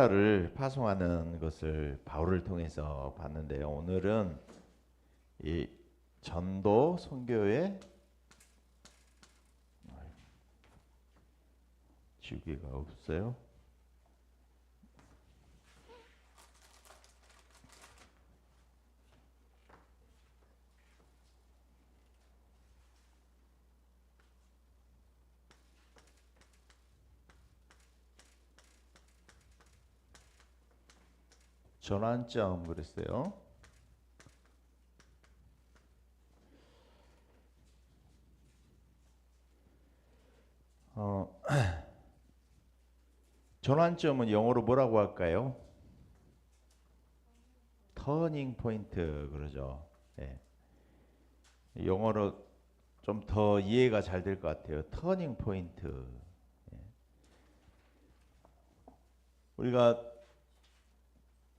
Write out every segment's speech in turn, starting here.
를 파송하는 것을 바울을 통해서 봤는데요. 오늘은 이 전도 선교의 지우개가 없어요. 전환점 그랬어요. 전환점은 영어로 뭐라고 할까요? 터닝 포인트 그러죠. 예. 영어로 좀 더 이해가 잘 될 것 같아요. 터닝 포인트. 예. 우리가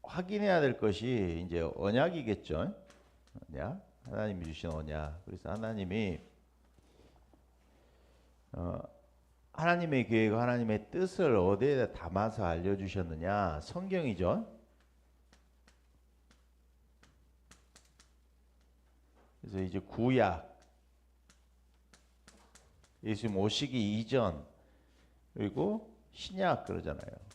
확인해야 될 것이 이제 언약이겠죠. 언약. 하나님이 주신 언약. 그래서 하나님이 하나님의 계획, 하나님의 뜻을 어디에다 담아서 알려주셨느냐? 성경이죠. 그래서 이제 구약, 예수님 오시기 이전, 그리고 신약 그러잖아요.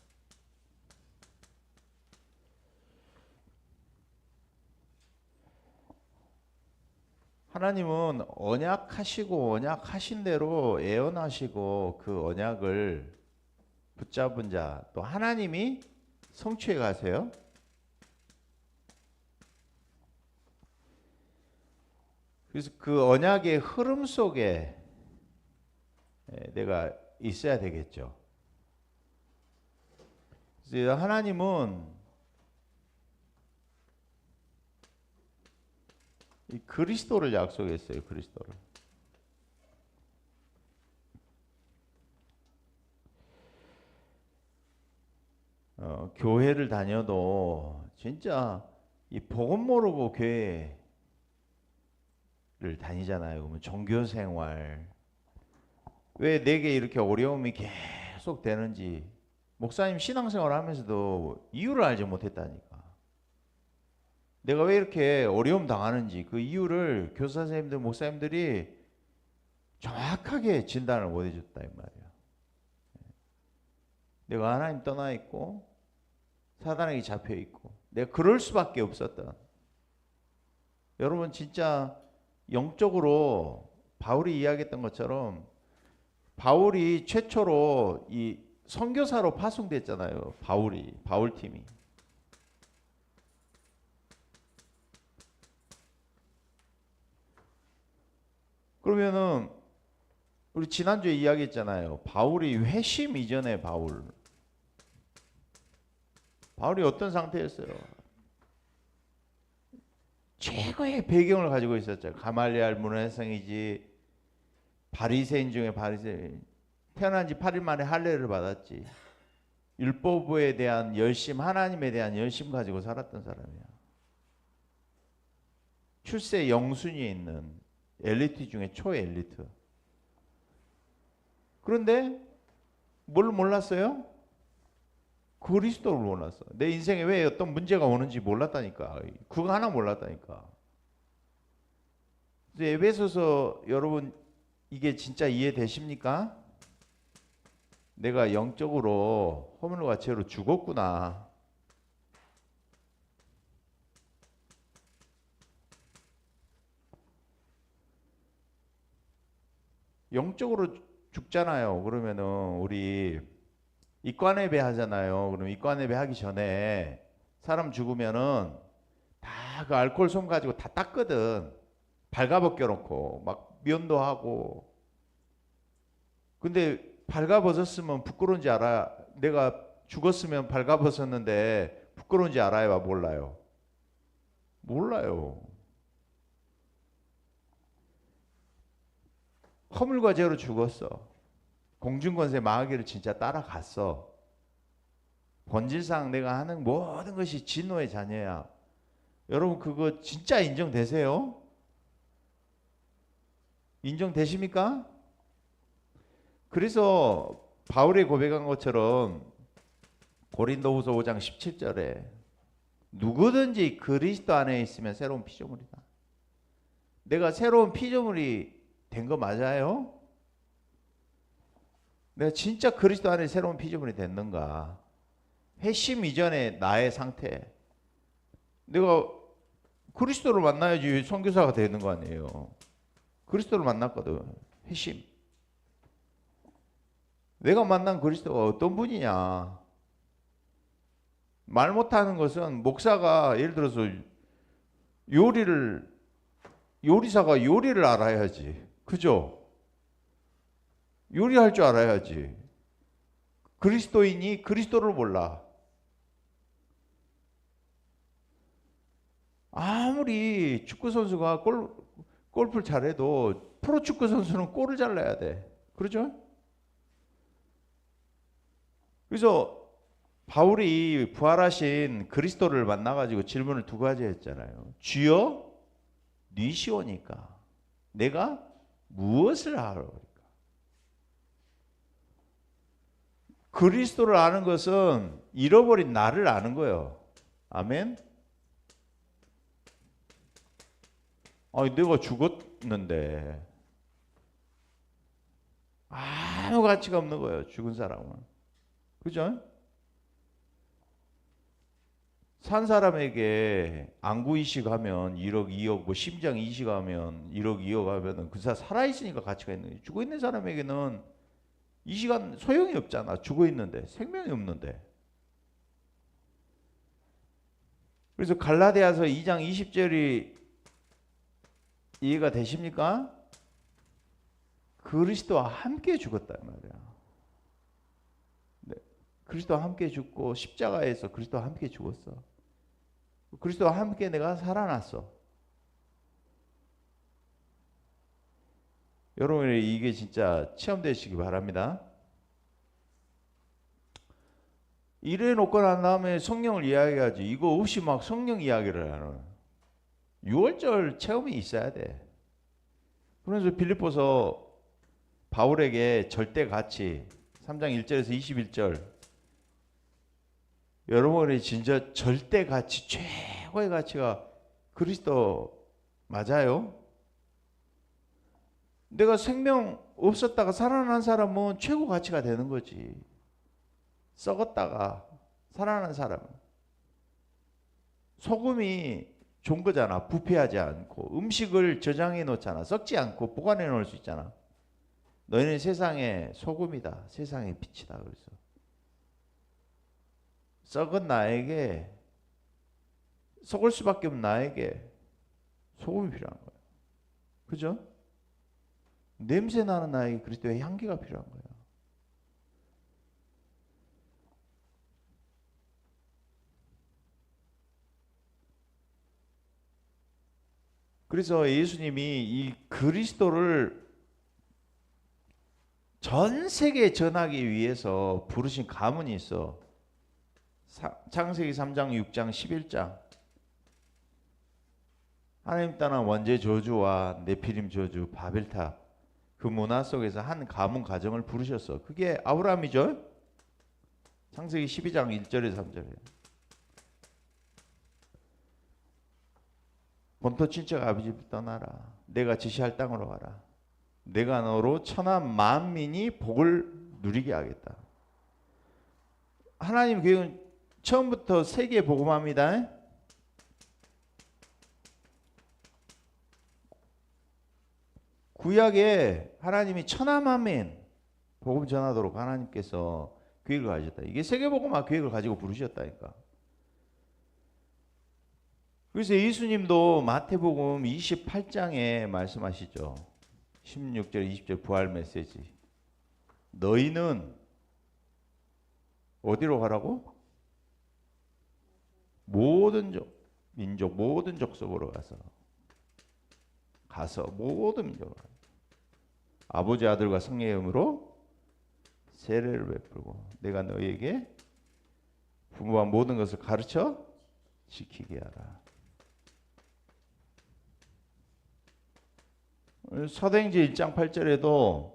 하나님은 언약하시고 언약하신 대로 예언하시고 그 언약을 붙잡은 자, 또 하나님이 성취해 가세요. 그래서 그 언약의 흐름 속에 내가 있어야 되겠죠. 그래서 하나님은 이 그리스도를 약속했어요. 그리스도를. 교회를 다녀도 진짜 이 복음 모르고 교회를 다니잖아요. 그러면 종교 생활 왜 내게 이렇게 어려움이 계속 되는지 목사님 신앙생활 하면서도 이유를 알지 못했다니까. 내가 왜 이렇게 어려움 당하는지 그 이유를 교사 선생님들, 목사님들이 정확하게 진단을 못 해줬다 이 말이야. 내가 하나님 떠나 있고 사단에게 잡혀 있고 내가 그럴 수밖에 없었던. 여러분 진짜 영적으로 바울이 이야기했던 것처럼 바울이 최초로 이 선교사로 파송됐잖아요. 바울 팀이. 그러면은 우리 지난주에 이야기했잖아요. 바울이 회심 이전에 바울이 어떤 상태였어요? 최고의 배경을 가지고 있었죠. 가말리알 문화생이지 바리새인 중에 바리새인. 태어난 지 8일 만에 할례를 받았지. 율법에 대한 열심, 하나님에 대한 열심 가지고 살았던 사람이야. 출세 영순위에 있는 엘리트 중에 초엘리트. 그런데 뭘 몰랐어요? 그리스도를 몰랐어. 내 인생에 왜 어떤 문제가 오는지 몰랐다니까. 그거 하나 몰랐다니까. 에베소서 여러분 이게 진짜 이해되십니까? 내가 영적으로 허물과 죄로 죽었구나. 영적으로 죽잖아요. 그러면은 우리 이과내배 하잖아요. 그럼 이과내배 하기 전에 사람 죽으면은 다 그 알코올 솜 가지고 다 닦거든. 발가벗겨 놓고 막 면도 하고. 근데 발가벗었으면 부끄러운지 알아. 내가 죽었으면 발가벗었는데 부끄러운지 알아요? 몰라요. 몰라요. 허물과 죄로 죽었어. 공중권세 마귀를 진짜 따라갔어. 본질상 내가 하는 모든 것이 진노의 자녀야. 여러분 그거 진짜 인정되세요? 인정되십니까? 그래서 바울이 고백한 것처럼 고린도후서 5장 17절에 누구든지 그리스도 안에 있으면 새로운 피조물이다. 내가 새로운 피조물이 된 거 맞아요? 내가 진짜 그리스도 안에 새로운 피조물이 됐는가? 회심 이전의 나의 상태. 내가 그리스도를 만나야지 선교사가 되는 거 아니에요. 그리스도를 만났거든. 회심. 내가 만난 그리스도가 어떤 분이냐? 말 못하는 것은 목사가 예를 들어서 요리사가 요리를 알아야지. 그죠? 요리할 줄 알아야지. 그리스도인이 그리스도를 몰라. 아무리 축구 선수가 골프를 잘해도 프로 축구 선수는 골을 잘 넣어야 돼. 그렇죠? 그래서 바울이 부활하신 그리스도를 만나가지고 질문을 두 가지 했잖아요. 주여, 니시오니까 내가 무엇을 하라고? 그리스도를 아는 것은 잃어버린 나를 아는 거예요. 아멘. 아니 내가 죽었는데 아무 가치가 없는 거예요. 죽은 사람은. 그죠? 산 사람에게 안구 이식하면 1억, 2억, 뭐 심장 이식하면 1억, 2억 하면은 그 사람 살아있으니까 가치가 있는 거예요. 죽어 있는 사람에게는 이 시간 소용이 없잖아. 죽어 있는데 생명이 없는데. 그래서 갈라디아서 2장 20절이 이해가 되십니까? 그리스도와 함께 죽었단 말이야. 네. 그리스도와 함께 죽고 십자가에서 그리스도와 함께 죽었어. 그리스도와 함께 내가 살아났어. 여러분이 이게 진짜 체험되시기 바랍니다. 이래 놓고 난 다음에 성령을 이야기하지. 이거 없이 막 성령 이야기를 하는 6월절 체험이 있어야 돼. 그래서 빌립보서 바울에게 절대 가치 3장 1절에서 21절 여러분이 진짜 절대 가치 최고의 가치가 그리스도 맞아요? 내가 생명 없었다가 살아난 사람은 최고 가치가 되는 거지. 썩었다가 살아난 사람은 소금이 좋은 거잖아. 부패하지 않고 음식을 저장해 놓잖아. 썩지 않고 보관해 놓을 수 있잖아. 너희는 세상의 소금이다. 세상의 빛이다. 그래서 썩은 나에게 썩을 수밖에 없는 나에게 소금이 필요한 거야. 그죠? 냄새 나는 나에게 그리스도의 향기가 필요한 거야. 그래서 예수님이 이 그리스도를 전 세계에 전하기 위해서 부르신 가문이 있어. 창세기 3장, 6장, 11장. 하나님 떠난 원죄 저주와 네피림 저주, 바벨탑 그 문화 속에서 한 가문 가정을 부르셨어. 그게 아브라함이죠. 창세기 12장 1절에서 3절에 본토 친척 아버지 집 떠나라. 내가 지시할 땅으로 가라. 내가 너로 천하 만민이 복을 누리게 하겠다. 하나님 계획은 처음부터 세계에 복음합니다. 구약에 하나님이 천하 만민 복음 전하도록 하나님께서 계획을 가지셨다. 이게 세계복음화 계획을 가지고 부르셨다니까. 그래서 예수님도 마태복음 28장에 말씀하시죠. 16절 20절 부활 메시지. 너희는 어디로 가라고? 모든 민족 모든 족속으로 가서 모든 민족으로 아버지 아들과 성령의 이름으로 세례를 베풀고 내가 너희에게 분부한 모든 것을 가르쳐 지키게 하라. 사도행전 1장 8절에도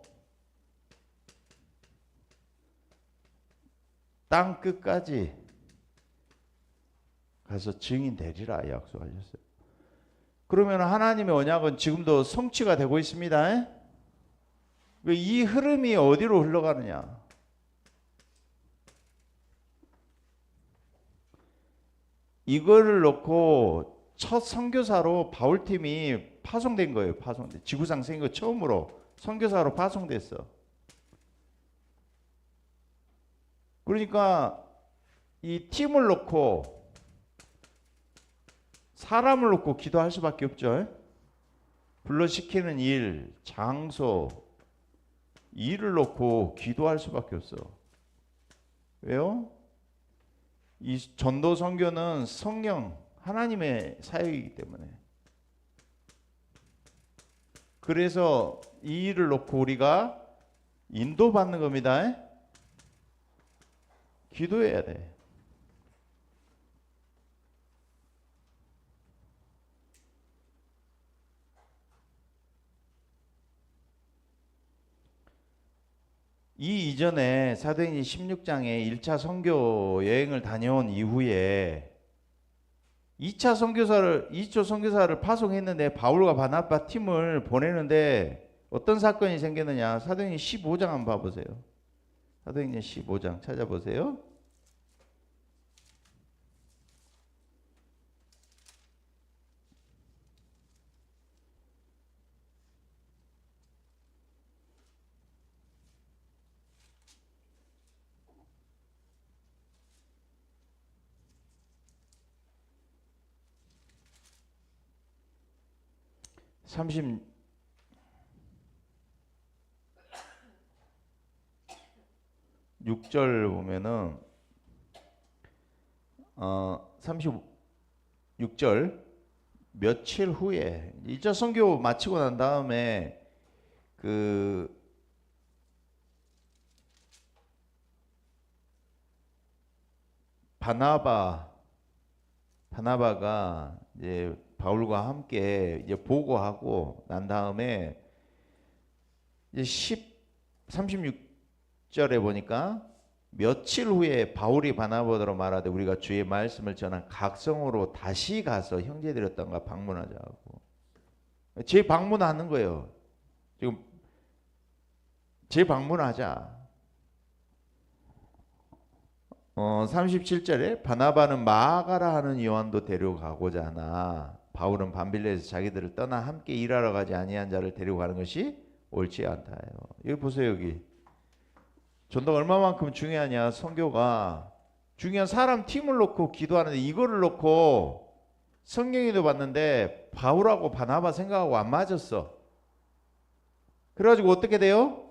땅 끝까지 가서 증인 되리라 약속하셨어요. 그러면 하나님의 언약은 지금도 성취가 되고 있습니다. 이 흐름이 어디로 흘러가느냐? 이거를 놓고 첫 선교사로 바울팀이 파송된 거예요. 파송된 지구상 생긴 거 처음으로 선교사로 파송됐어. 그러니까 이 팀을 놓고 사람을 놓고 기도할 수밖에 없죠. 불러시키는 일, 장소, 일을 놓고 기도할 수밖에 없어. 왜요? 이 전도 선교는 성령 하나님의 사역이기 때문에. 그래서 이 일을 놓고 우리가 인도받는 겁니다. 기도해야 돼. 이 이전에 사도행전 16장에 1차 선교 여행을 다녀온 이후에 2차 선교사를 파송했는데 바울과 바나바 팀을 보내는데 어떤 사건이 생겼느냐? 사도행전 15장 한번 봐보세요. 사도행전 15장 찾아보세요. (36절) 보면은 36절 며칠 후에 1차 선교 마치고 난 다음에 그 바나바가 이제 바울과 함께 이제 보고하고 난 다음에 이제 36절에 보니까 며칠 후에 바울이 바나바로 말하되 우리가 주의 말씀을 전한 각성으로 다시 가서 형제들였던가 방문하자고. 재방문하는 거예요. 지금 재방문하자. 37절에 바나바는 마가라 하는 요한도 데려가고자 하나 바울은 밤빌레에서 자기들을 떠나 함께 일하러 가지 아니한 자를 데리고 가는 것이 옳지 않다요. 여기 보세요. 여기 전도가 얼마만큼 중요하냐. 선교가 중요한 사람 팀을 놓고 기도하는데 이거를 놓고 성경에도 봤는데 바울하고 바나바 생각하고 안 맞았어. 그래가지고 어떻게 돼요?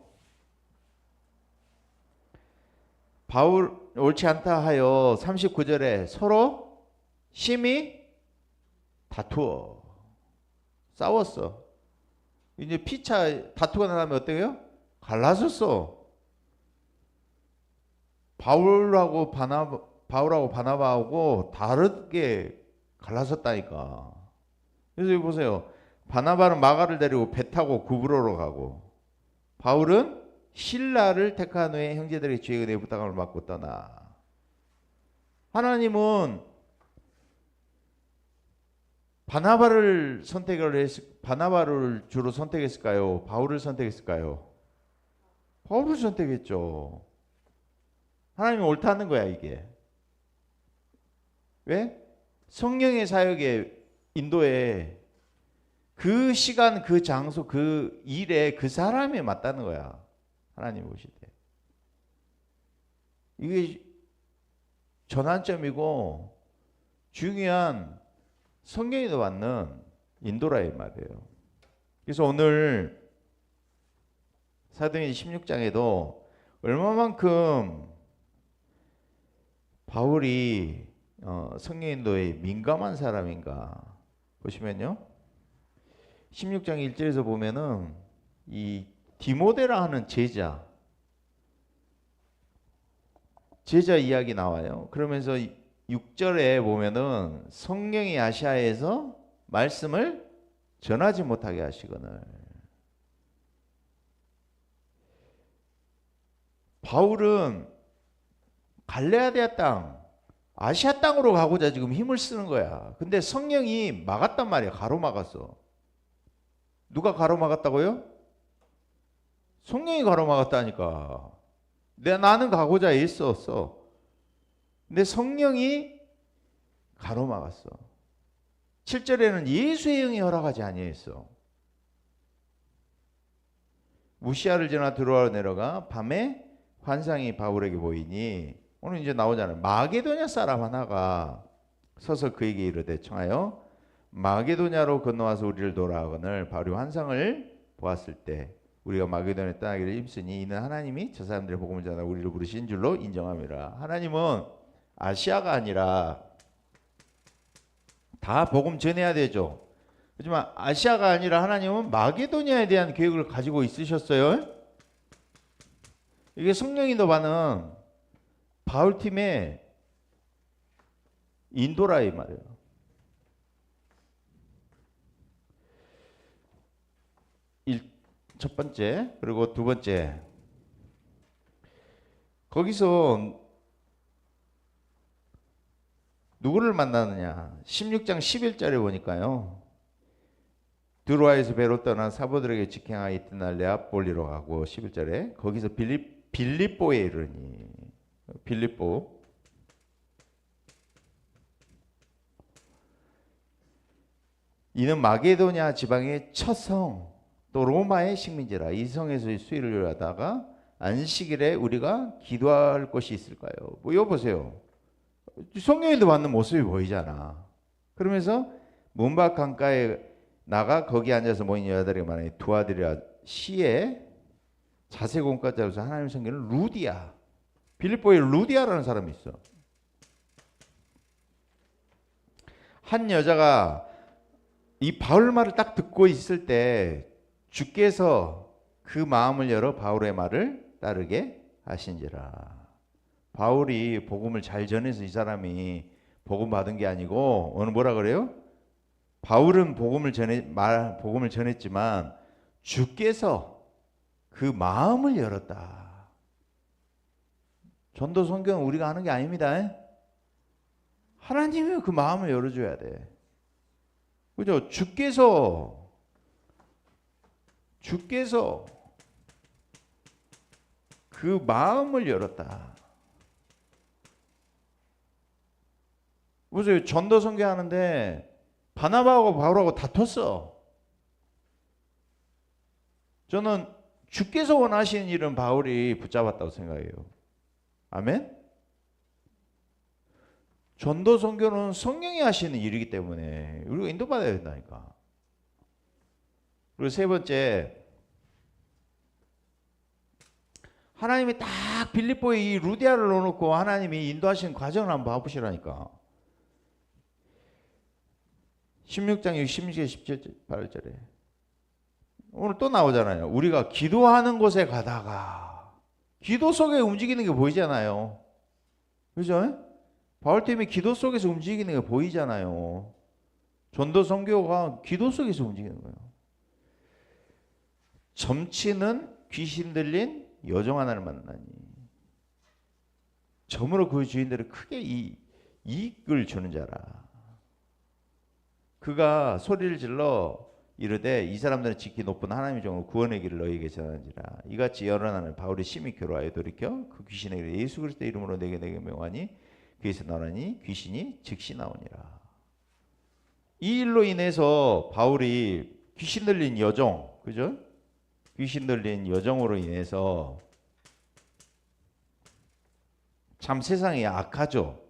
바울 옳지 않다 하여 39절에 서로 심히 다투어 싸웠어. 이제 피차 다투가 나면 어때요? 갈라졌어. 바울하고 바나바하고 다르게 갈라섰다니까. 그래서 여기 보세요. 바나바는 마가를 데리고 배 타고 구브로로 가고 바울은 신라를 택한 후에 형제들의 주의 은혜 부탁함을 받고 떠나. 하나님은 바나바를 주로 선택했을까요? 바울을 선택했을까요? 바울을 선택했죠. 하나님이 옳다는 거야 이게. 왜? 성령의 사역에 인도에 그 시간 그 장소 그 일에 그 사람에 맞다는 거야. 하나님 보실 때. 이게 전환점이고 중요한 성경에도 맞는 인도라 이 말이에요. 그래서 오늘 사도행전 16장에도 얼마만큼 바울이 성령 인도에 민감한 사람인가 보시면요. 16장 1절에서 보면은 이 디모데라 하는 제자 이야기 나와요. 그러면서 6절에 보면은 성령이 아시아에서 말씀을 전하지 못하게 하시거늘. 바울은 갈레아디아 땅, 아시아 땅으로 가고자 지금 힘을 쓰는 거야. 근데 성령이 막았단 말이야. 가로막았어. 누가 가로막았다고요? 성령이 가로막았다니까. 나는 가고자 애썼어. 근데 성령이 가로막았어. 7절에는 예수의 영이 허락하지 아니했어. 무시아를 지나 드로아로 내려가 밤에 환상이 바울에게 보이니, 오늘 이제 나오잖아요. 마게도냐 사람 하나가 서서 그에게 이르되 청하여 마게도냐로 건너와서 우리를 돌아오거늘. 바울이 환상을 보았을 때 우리가 마게도냐에 떠나기를 힘쓰니 이는 하나님이 저 사람들의 복음을 전하 우리를 부르신 줄로 인정함이라. 하나님은 아시아가 아니라 다 복음 전해야 되죠. 하지만 아시아가 아니라 하나님은 마게도냐에 대한 계획을 가지고 있으셨어요. 이게 성령이 너바는 바울팀의 인도라 이 말이에요. 첫 번째, 그리고 두 번째, 거기서 누구를 만나느냐. 16장 11절에 보니까요, 드로아에서 배로 떠난 사도들에게 직행하여 이튿날 네아폴리로 가고, 11절에 거기서 빌립보에 이르니. 빌립보, 이는 마게도냐 지방의 첫 성, 또 로마의 식민지라. 이 성에서 수일을 하다가 안식일에 우리가 기도할 곳이 있을까요? 뭐 여보세요, 성령님도 받는 모습이 보이잖아. 그러면서 문밖 강가에 나가 거기 앉아서 모인 여자들에게 말하니 두 아들이라. 시에 자세 공과자로서 하나님의 성경은 루디아, 빌립보에 루디아라는 사람이 있어. 한 여자가 이 바울 말을 딱 듣고 있을 때 주께서 그 마음을 열어 바울의 말을 따르게 하신지라. 바울이 복음을 잘 전해서 이 사람이 복음 받은 게 아니고, 오늘 뭐라 그래요? 바울은 복음을 전했지만 주께서 그 마음을 열었다. 전도 선교는 우리가 하는 게 아닙니다. 하나님이 그 마음을 열어줘야 돼. 그죠? 주께서 그 마음을 열었다. 보세요. 전도 선교하는데 바나바하고 바울하고 다퉜어. 저는 주께서 원하시는 일은 바울이 붙잡았다고 생각해요. 아멘? 전도 선교는 성령이 하시는 일이기 때문에 우리가 인도받아야 된다니까. 그리고 세 번째, 하나님이 딱 빌립보에 이 루디아를 넣어놓고 하나님이 인도하시는 과정을 한번 봐보시라니까. 16장 16절 18절에 오늘 또 나오잖아요. 우리가 기도하는 곳에 가다가, 기도 속에 움직이는 게 보이잖아요. 그죠? 바울팀이 기도 속에서 움직이는 게 보이잖아요. 전도 선교가 기도 속에서 움직이는 거예요. 점치는 귀신 들린 여종 하나를 만나니 점으로 그 주인들을 크게 이익을 주는 자라. 그가 소리를 질러 이르되 이 사람들은 지키 높은 하나님의 종으로 구원의 길을 너희에게 전하는지라. 이같이 여러 날은 바울이 심히 괴로워하여 돌이켜 그 귀신에게 예수 그리스도의 이름으로 내게 명하니 그에서 나오니 귀신이 즉시 나오니라. 이 일로 인해서 바울이 귀신 들린 여종, 그죠? 귀신 들린 여종으로 인해서 참 세상이 악하죠.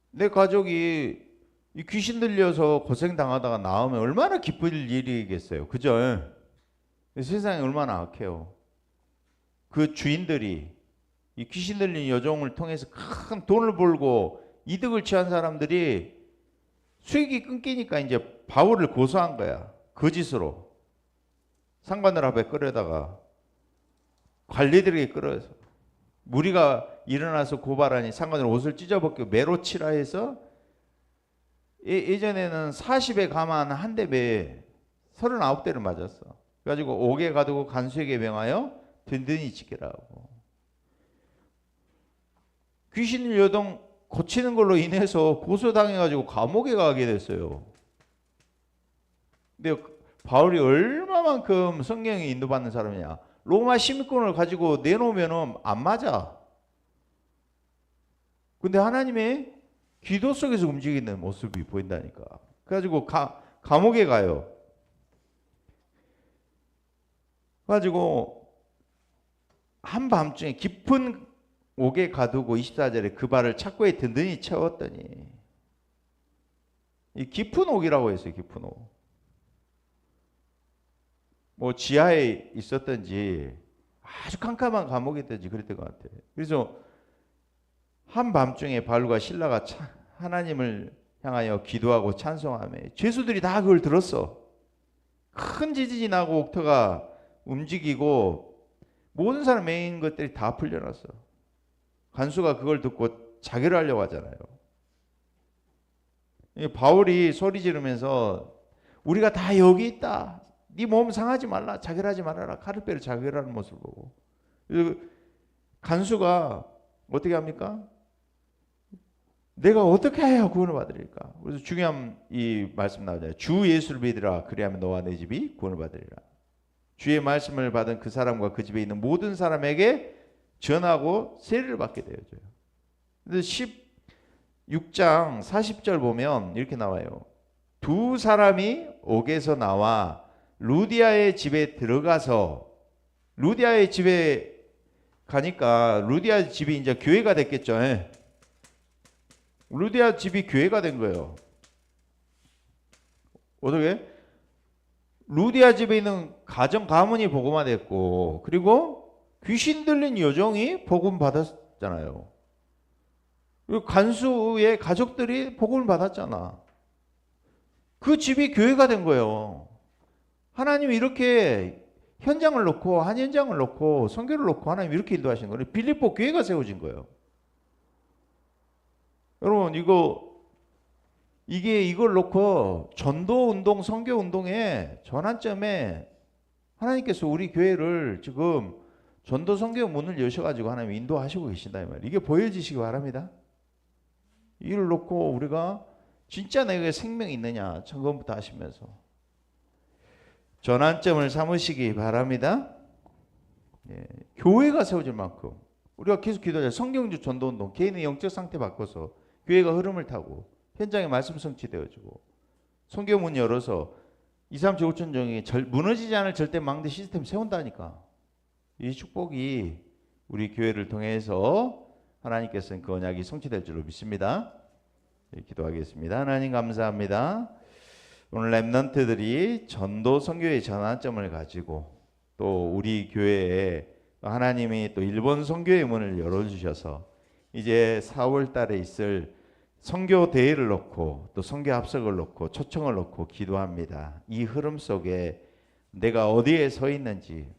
내 가족이 이 귀신 들려서 고생 당하다가 나오면 얼마나 기쁠 일이겠어요. 그죠? 세상이 얼마나 악해요. 그 주인들이 이 귀신 들린 여종을 통해서 큰 돈을 벌고 이득을 취한 사람들이 수익이 끊기니까 이제 바울을 고소한 거야. 거짓으로. 상관들 앞에 끌어다가 관리들에게 끌어서 무리가 일어나서 고발하니 상관들 옷을 찢어벗기고 매로 치라 해서 예전에는 40에 가만 한 대 매에 39대를 맞았어. 그래가지고 옥에 가두고 간수에게 명하여 든든히 지키라고. 귀신 여동 고치는 걸로 인해서 고소당해가지고 감옥에 가게 됐어요. 근데 바울이 얼마만큼 성령에 인도받는 사람이냐. 로마 시민권을 가지고 내놓으면 안 맞아. 근데 하나님의 기도 속에서 움직이는 모습이 보인다니까. 그래가지고 감옥에 가요. 그래가지고 한밤중에 깊은 옥에 가두고 24절에 그 발을 착고에 든든히 채웠더니, 이 깊은 옥이라고 했어요. 깊은 옥. 뭐 지하에 있었던지 아주 캄캄한 감옥이었던지 그랬던 것 같아요. 그래서 한밤중에 바울과 실라가 하나님을 향하여 기도하고 찬송하며 죄수들이 다 그걸 들었어. 큰 지진이 나고 옥터가 움직이고 모든 사람 메인 것들이 다 풀려났어. 간수가 그걸 듣고 자결을 하려고 하잖아요. 바울이 소리 지르면서 우리가 다 여기 있다. 네 몸 상하지 말라. 자결하지 말아라. 칼을 빼로 자결하는 모습을 보고, 간수가 어떻게 합니까? 내가 어떻게 해야 구원을 받으리까? 그래서 중요한 이 말씀 나오잖아요. 주 예수를 믿으라. 그리하면 너와 내 집이 구원을 받으리라. 주의 말씀을 받은 그 사람과 그 집에 있는 모든 사람에게 전하고 세례를 받게 되어져요. 그래서 16장 40절 보면 이렇게 나와요. 두 사람이 옥에서 나와 루디아의 집에 들어가서, 루디아의 집에 가니까 루디아 집이 이제 교회가 됐겠죠. 루디아 집이 교회가 된 거예요. 어떻게? 루디아 집에 있는 가정 가문이 복음화 됐고, 그리고 귀신 들린 여종이 복음 받았잖아요. 그리고 간수의 가족들이 복음을 받았잖아. 그 집이 교회가 된 거예요. 하나님이 이렇게 현장을 놓고, 한 현장을 놓고, 선교를 놓고 하나님 이렇게 인도하신 거예요. 빌립보 교회가 세워진 거예요. 여러분, 이걸 놓고 전도 운동, 선교 운동의 전환점에 하나님께서 우리 교회를 지금 전도 선교 문을 여셔가지고 하나님 인도하시고 계신다 이 말이에요. 이게 보여지시기 바랍니다. 이를 놓고 우리가 진짜 내게 생명이 있느냐 점검부터 하시면서 전환점을 삼으시기 바랍니다. 교회가 세워질 만큼 우리가 계속 기도하자. 성경적 전도운동, 개인의 영적 상태 바꿔서 교회가 흐름을 타고 현장에 말씀 성취되어지고 선교문 열어서 2, 3, 7, 5천 종이 무너지지 않을 절대 망대 시스템 세운다니까. 이 축복이 우리 교회를 통해서 하나님께서는 그 언약이 성취될 줄로 믿습니다. 기도하겠습니다. 하나님 감사합니다. 오늘 렘넌트들이 전도 선교의 전환점을 가지고 또 우리 교회에 하나님이 또 일본 선교의 문을 열어주셔서 이제 4월 달에 있을 선교 대회를 놓고 또 선교 합석을 놓고 초청을 놓고 기도합니다. 이 흐름 속에 내가 어디에 서 있는지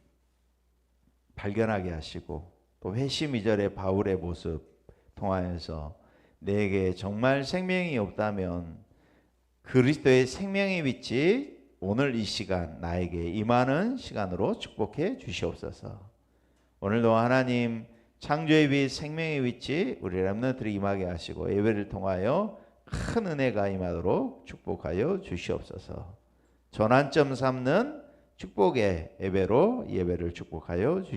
발견하게 하시고 또 회심 이절의 바울의 모습 통하여서 내게 정말 생명이 없다면 그리스도의 생명의 빛이 오늘 이 시간 나에게 임하는 시간으로 축복해 주시옵소서. 오늘도 하나님 창조의 빛, 생명의 빛이 우리 렘넌트를 임하게 하시고 예배를 통하여 큰 은혜가 임하도록 축복하여 주시옵소서. 전환점 삼는 축복의 예배로 예배를 축복하여 주시옵소서.